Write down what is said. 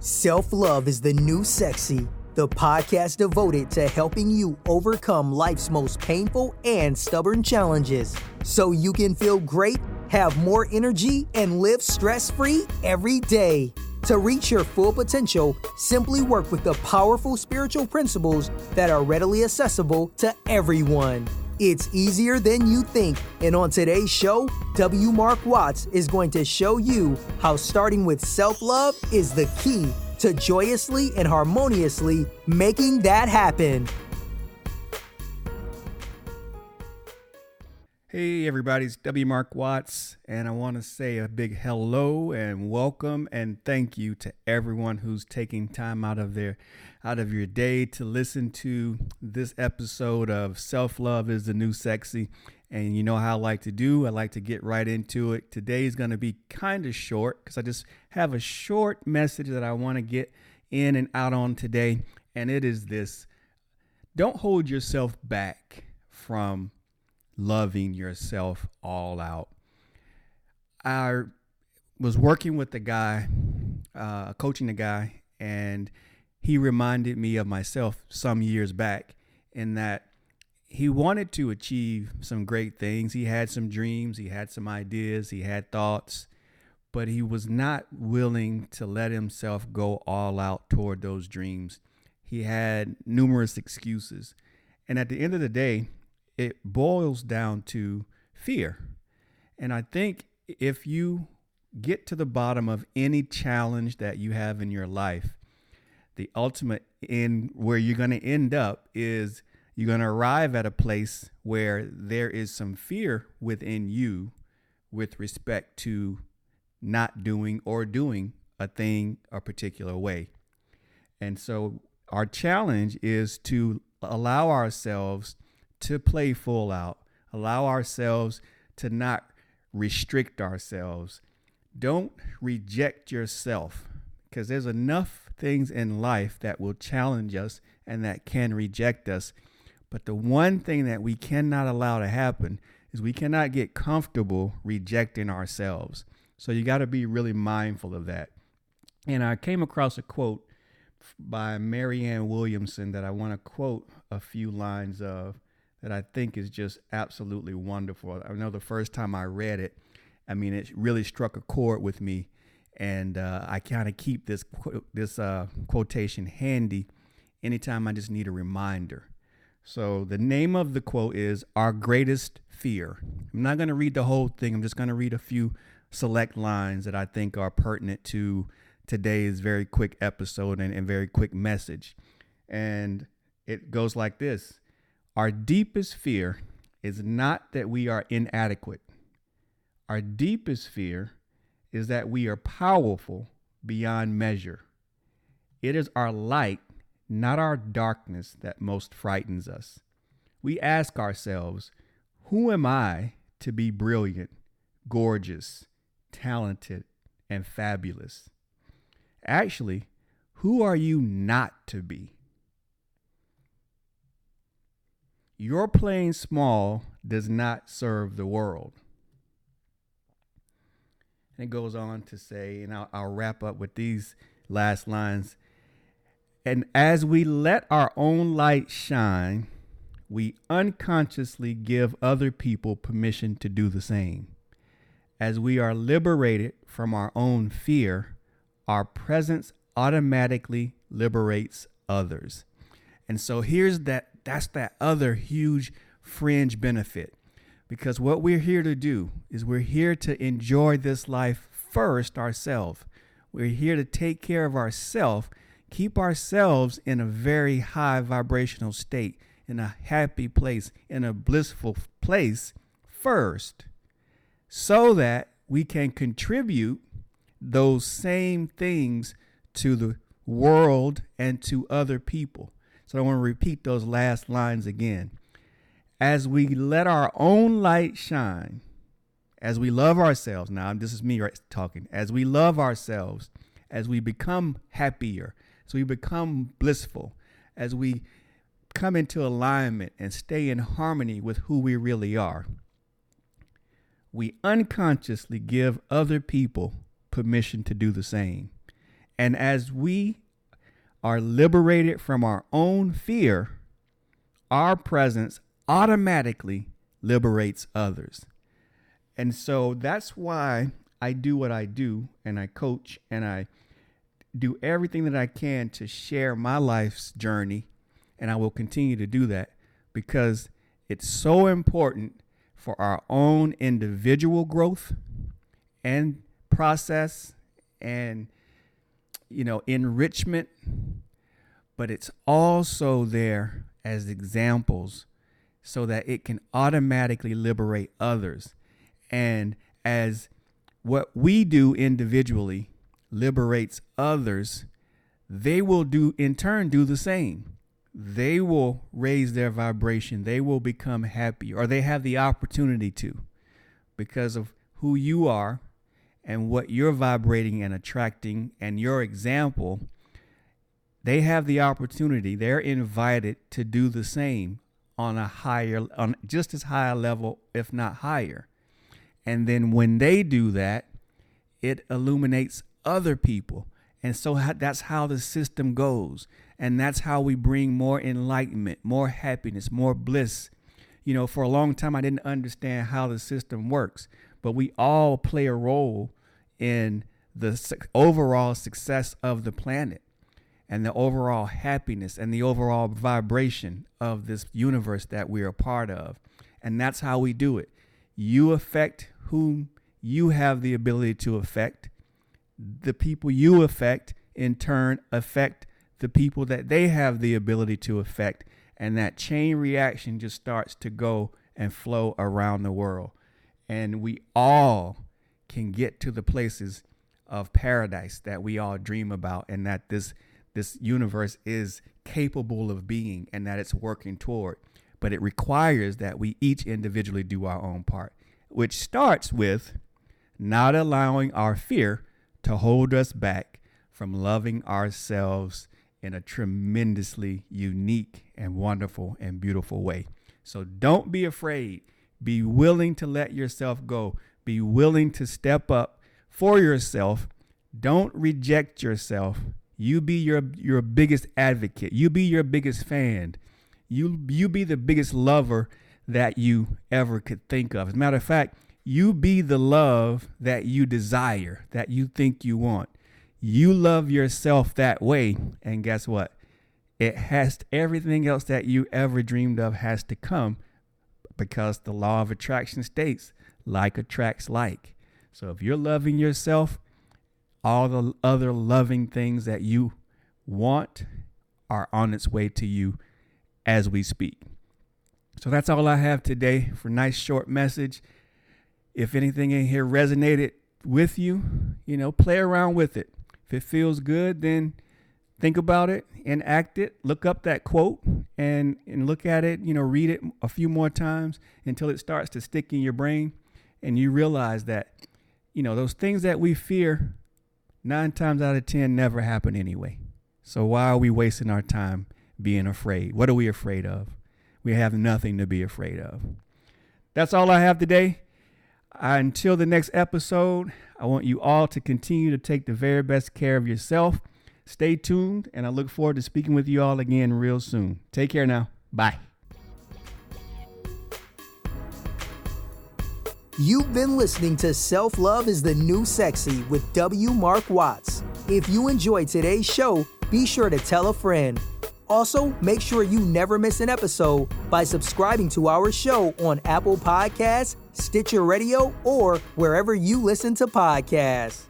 Self-love is the new sexy, the podcast devoted to helping you overcome life's most painful and stubborn challenges so you can feel great, have more energy, and live stress-free every day. To reach your full potential, simply work with the powerful spiritual principles that are readily accessible to everyone. It's easier than you think, and on today's show, W. Mark Watts is going to show you how starting with self-love is the key to joyously and harmoniously making that happen. Hey everybody, it's W. Mark Watts, and I want to say a big hello and welcome and thank you to everyone who's taking time out of your day to listen to this episode of Self-Love is the New Sexy. And you know how I like to do, I like to get right into it. Today is going to be kind of short because I just have a short message that I want to get in and out on today, and it is this: don't hold yourself back from loving yourself all out. I was working with a guy, coaching a guy, and he reminded me of myself some years back in that he wanted to achieve some great things. He had some dreams, he had some ideas, he had thoughts, but he was not willing to let himself go all out toward those dreams. He had numerous excuses. And at the end of the day, it boils down to fear. And I think if you get to the bottom of any challenge that you have in your life, the ultimate end where you're going to end up is you're going to arrive at a place where there is some fear within you with respect to not doing or doing a thing a particular way. And so our challenge is to allow ourselves to play full out, allow ourselves to not restrict ourselves. Don't reject yourself, because there's enough things in life that will challenge us and that can reject us. But the one thing that we cannot allow to happen is we cannot get comfortable rejecting ourselves. So you got to be really mindful of that. And I came across a quote by Marianne Williamson that I want to quote a few lines of, that I think is just absolutely wonderful. I know the first time I read it, it really struck a chord with me. And I kind of keep this quotation handy anytime I just need a reminder. So the name of the quote is Our Greatest Fear. I'm not going to read the whole thing. I'm just going to read a few select lines that I think are pertinent to today's very quick episode and very quick message. And it goes like this: our deepest fear is not that we are inadequate. Our deepest fear is that we are powerful beyond measure. It is our light, not our darkness, that most frightens us. We ask ourselves, who am I to be brilliant, gorgeous, talented, and fabulous? Actually, who are you not to be? Your playing small does not serve the world. And it goes on to say, and I'll wrap up with these last lines. And as we let our own light shine, we unconsciously give other people permission to do the same. As we are liberated from our own fear, our presence automatically liberates others. And so that's that other huge fringe benefit, because what we're here to do is we're here to enjoy this life first ourselves. We're here to take care of ourselves, keep ourselves in a very high vibrational state, in a happy place, in a blissful place first, so that we can contribute those same things to the world and to other people. So I want to repeat those last lines again. As we let our own light shine, as we love ourselves, now this is me talking, as we love ourselves, as we become happier, as we become blissful, as we come into alignment and stay in harmony with who we really are, we unconsciously give other people permission to do the same. And as we are liberated from our own fear, our presence automatically liberates others. And so that's why I do what I do, and I coach, and I do everything that I can to share my life's journey. And I will continue to do that because it's so important for our own individual growth and process and, enrichment. But it's also there as examples so that it can automatically liberate others. And as what we do individually liberates others, they will in turn do the same. They will raise their vibration. They will become happy, or they have the opportunity to, because of who you are and what you're vibrating and attracting and your example. They have the opportunity. They're invited to do the same on just as high a level, if not higher. And then when they do that, it illuminates other people. And so that's how the system goes. And that's how we bring more enlightenment, more happiness, more bliss. For a long time, I didn't understand how the system works, but we all play a role in the overall success of the planet and the overall happiness and the overall vibration of this universe that we're a part of. And that's how we do it. You affect whom you have the ability to affect. The people you affect, in turn, affect the people that they have the ability to affect. And that chain reaction just starts to go and flow around the world. And we all can get to the places of paradise that we all dream about, and that this universe is capable of being, and that it's working toward. But it requires that we each individually do our own part, which starts with not allowing our fear to hold us back from loving ourselves in a tremendously unique and wonderful and beautiful way. So don't be afraid. Be willing to let yourself go. Be willing to step up for yourself. Don't reject yourself. You be your biggest advocate. You be your biggest fan. You be the biggest lover that you ever could think of. As a matter of fact, you be the love that you desire, that you think you want. You love yourself that way. And guess what? Everything else that you ever dreamed of has to come, because the law of attraction states like attracts like. So if you're loving yourself, all the other loving things that you want are on its way to you as we speak. So that's all I have today for a nice short message. If anything in here resonated with you, play around with it. If it feels good, then think about it, enact it, look up that quote and look at it, read it a few more times until it starts to stick in your brain. And you realize that, those things that we fear 9 times out of 10 never happen anyway. So why are we wasting our time being afraid? What are we afraid of? We have nothing to be afraid of. That's all I have today. Until the next episode, I want you all to continue to take the very best care of yourself. Stay tuned, and I look forward to speaking with you all again real soon. Take care now. Bye. You've been listening to Self-Love is the New Sexy with W. Mark Watts. If you enjoyed today's show, be sure to tell a friend. Also, make sure you never miss an episode by subscribing to our show on Apple Podcasts, Stitcher Radio, or wherever you listen to podcasts.